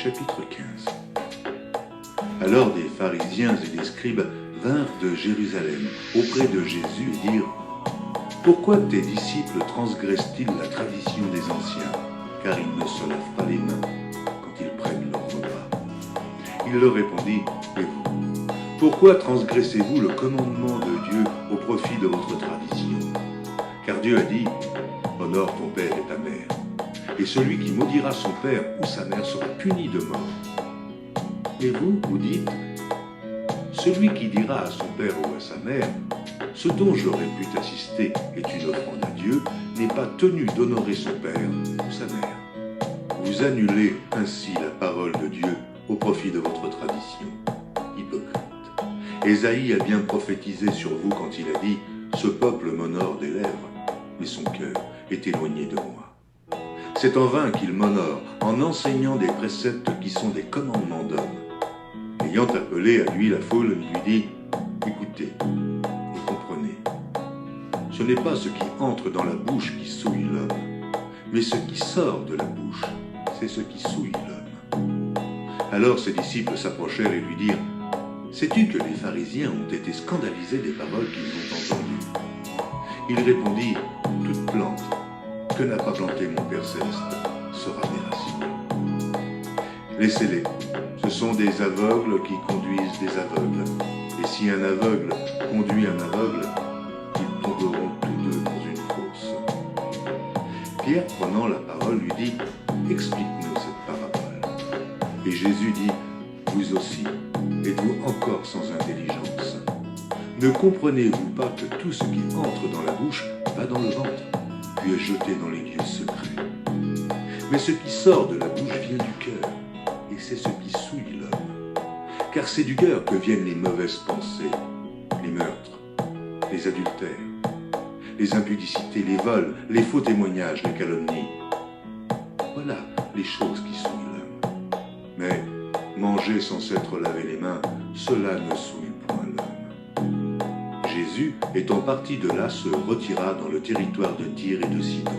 chapitre 15. Alors des pharisiens et des scribes vinrent de Jérusalem auprès de Jésus et dirent : Pourquoi tes disciples transgressent-ils la tradition des anciens, car ils ne se lavent pas les mains quand ils prennent leur repas ? Il leur répondit : Et vous, pourquoi transgressez-vous le commandement de Dieu au profit de votre tradition ? Car Dieu a dit : Honore ton père et ta mère, et celui qui maudira son père ou sa mère sera puni de mort. Et vous dites : Celui qui dira à son père ou à sa mère : Ce dont j'aurais pu t'assister est une offrande à Dieu, n'est pas tenu d'honorer son père ou sa mère. Vous annulez ainsi la parole de Dieu au profit de votre tradition. Hypocrite. Ésaïe a bien prophétisé sur vous quand il a dit : Ce peuple m'honore des lèvres, mais son cœur est éloigné de moi. C'est en vain qu'il m'honore en enseignant des préceptes qui sont des commandements d'hommes. Ayant appelé à lui la foule, il lui dit : Écoutez et comprenez. Ce n'est pas ce qui entre dans la bouche qui souille l'homme, mais ce qui sort de la bouche, c'est ce qui souille l'homme. Alors ses disciples s'approchèrent et lui dirent : Sais-tu que les pharisiens ont été scandalisés des paroles qu'ils ont entendues ? Il répondit : Toute plante que n'a pas planté mon Père Céleste sera déracinée. Laissez-les, ce sont des aveugles qui conduisent des aveugles. Et si un aveugle conduit un aveugle, ils tomberont tous deux dans une fosse. Pierre, prenant la parole, lui dit : Explique-nous cette parabole. Et Jésus dit : Vous aussi, êtes-vous encore sans intelligence ? Ne comprenez-vous pas que tout ce qui entre dans la bouche va dans le ventre, puis est jeté dans les lieux secrets ? Mais ce qui sort de la bouche vient du cœur, et c'est ce qui souille l'homme. Car c'est du cœur que viennent les mauvaises pensées, les meurtres, les adultères, les impudicités, les vols, les faux témoignages, les calomnies. Voilà les choses qui souillent l'homme. Mais manger sans s'être lavé les mains, cela ne souille point l'homme. Jésus, étant parti de là, se retira dans le territoire de Tyr et de Sidon.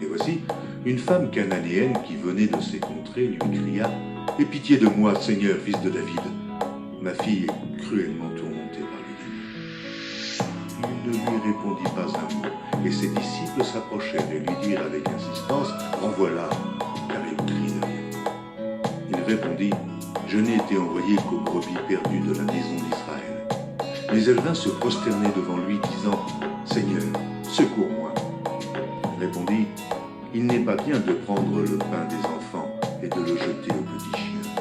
Et voici, une femme cananéenne qui venait de ces contrées lui cria : Aie pitié de moi, Seigneur, fils de David. Ma fille est cruellement tourmentée par les démons. Il ne lui répondit pas un mot, et ses disciples s'approchèrent et lui dirent avec insistance : Renvoie-la, car elle crie de rien. Il répondit : Je n'ai été envoyé qu'aux brebis perdues de la maison d'Israël. Mais elle vint se prosterner devant lui, disant : Seigneur, secours-moi. Il répondit : Il n'est pas bien de prendre le pain des enfants et de le jeter aux petits chiens.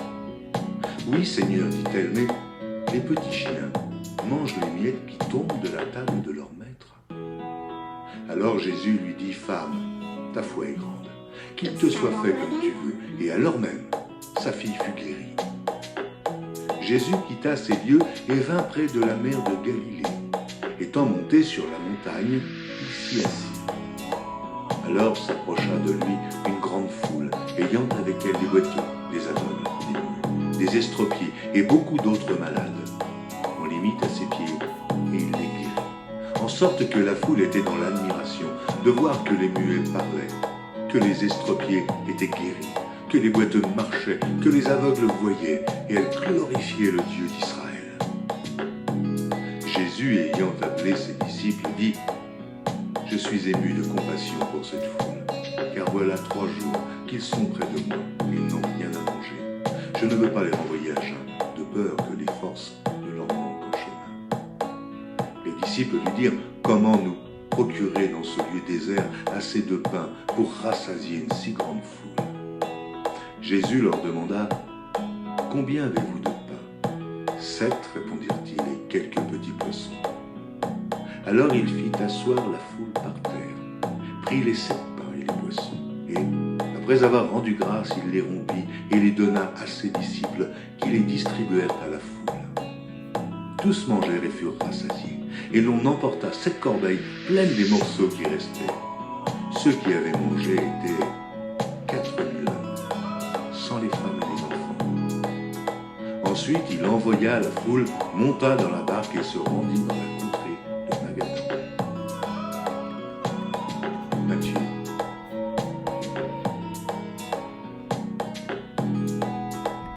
Oui, Seigneur, dit-elle, mais les petits chiens mangent les miettes qui tombent de la table de leur maître. Alors Jésus lui dit : Femme, ta foi est grande, qu'il te soit fait comme tu veux. Et alors même, sa fille fut guérie. Jésus quitta ces lieux et vint près de la mer de Galilée. Étant monté sur la montagne, il s'y assit. Alors s'approcha de lui une grande foule, ayant avec elle des boiteux, des aveugles, des muets, des estropiés et beaucoup d'autres malades. On les mit à ses pieds et il les guérit. En sorte que la foule était dans l'admiration de voir que les muets parlaient, que les estropiés étaient guéris, que les boiteux marchaient, que les aveugles voyaient, et elle glorifiait le Dieu d'Israël. Jésus, ayant appelé ses disciples, dit : Je suis ému de compassion pour cette foule, car voilà 3 jours qu'ils sont près de moi et n'ont rien à manger. Je ne veux pas les renvoyer à jeun, de peur que les forces ne leur manquent au chemin. Les disciples lui dirent : Comment nous procurer dans ce lieu désert assez de pain pour rassasier une si grande foule ? Jésus leur demanda : Combien avez-vous de pain ? 7, répondirent-ils, et quelques petits poissons. Alors il fit asseoir la foule par terre, prit les 7 pains et les poissons, et, après avoir rendu grâce, il les rompit et les donna à ses disciples, qui les distribuèrent à la foule. Tous mangèrent et furent rassasiés, et l'on emporta 7 corbeilles pleines des morceaux qui restaient. Ceux qui avaient mangé étaient 4000 hommes, sans les femmes et les enfants. Ensuite, il envoya la foule, monta dans la barque et se rendit dans la contrée de Magadan. Matthieu